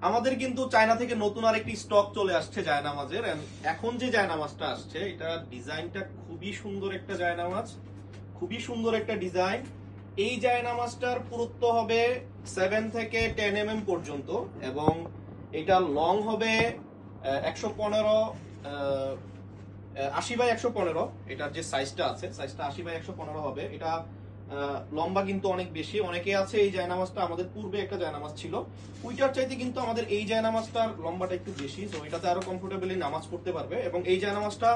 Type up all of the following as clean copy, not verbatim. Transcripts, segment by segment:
আমাদের কিন্তু চায়না থেকে নতুন আরেকটি স্টক চলে আসছে জায়নামাজের। And এখন যে জায়নামাজটা আসছে এটা ডিজাইনটা খুবই সুন্দর একটা জায়নামাজ, খুবই সুন্দর একটা ডিজাইন। এই জায়নামাজটার পুরুত্ব হবে 7 থেকে 10 mm পর্যন্ত এবং এটা লং হবে 115 80/115। এটার যে সাইজটা আছে সাইজটা 80/115 হবে। এটা লম্বা কিন্তু অনেক বেশি। অনেকে আছে এই জায়নামাজটা আমাদের পূর্বে একটা জায়নামাজ ছিল, ওইটার চাইতে কিন্তু আমাদের এই জায়নামাজটার লম্বাটা একটু বেশি, তো এটাতে আরো কমফোর্টেবলি নামাজ পড়তে পারবে। এবং এই জায়নামাজটা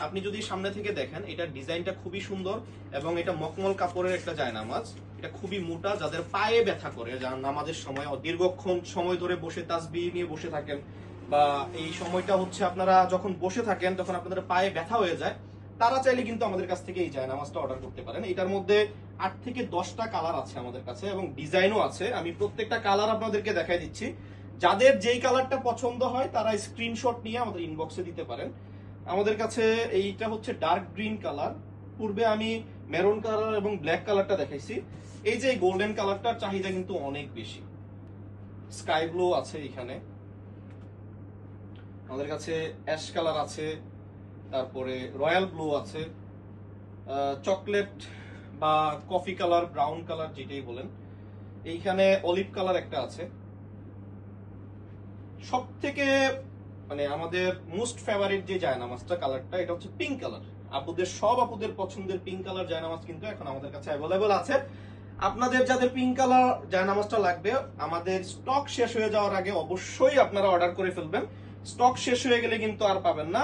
আপনি যদি সামনে থেকে দেখেন এটার ডিজাইনটা খুবই সুন্দর এবং এটা মখমল কাপড়ের একটা জায়নামাজ। এটা খুবই মোটা, যাদের পায়ে ব্যথা করে, যারা নামাজের সময় দীর্ঘক্ষণ সময় ধরে বসে তাসবিহ নিয়ে বসে থাকেন, বা এই সময়টা হচ্ছে আপনারা যখন বসে থাকেন তখন আপনাদের পায়ে ব্যথা হয়ে যায়, তারা চাইলে কিন্তু আমাদের কাছ থেকে এই জায়নামাজটা অর্ডার করতে পারেন। এটার মধ্যে 8 থেকে 10টা কালার আছে আমাদের কাছে এবং ডিজাইনও আছে। আমি প্রত্যেকটা কালার আপনাদেরকে দেখাই দিচ্ছি। যাদের যেই কালারটা পছন্দ হয় তারা স্ক্রিনশট নিয়ে আমাদের ইনবক্সে দিতে পারেন। আমাদের কাছে এইটা হচ্ছে ডার্ক গ্রিন কালার, পূর্বে আমি মেরুন কালার এবং ব্ল্যাক কালারটা দেখাইছি। এই যে গোল্ডেন কালারটার চাহিদা কিন্তু অনেক বেশি। স্কাই ব্লু আছে এখানে, আমাদের কাছে অ্যাশ কালার আছে, তারপরে রয়্যাল ব্লু আছে, চকলেট বা কফি কালার, ব্রাউন কালার যেটাই বলেন। এইখানে অলিভ কালার একটা আছে। সব থেকে মানে আমাদের মোস্ট ফেভারিট যে জায়নামাজটা কালারটা, এটা হচ্ছে পিঙ্ক কালার। সব আপুদের পছন্দের পিঙ্ক কালার জায়নামাজ কিন্তু এখন আমাদের কাছে অ্যাভেলেবল আছে। আপনাদের যাদের পিঙ্ক কালার জায়নামাজটা লাগবে, আমাদের স্টক শেষ হয়ে যাওয়ার আগে অবশ্যই আপনারা অর্ডার করে ফেলবেন। স্টক শেষ হয়ে গেলে কিন্তু আর পাবেন না।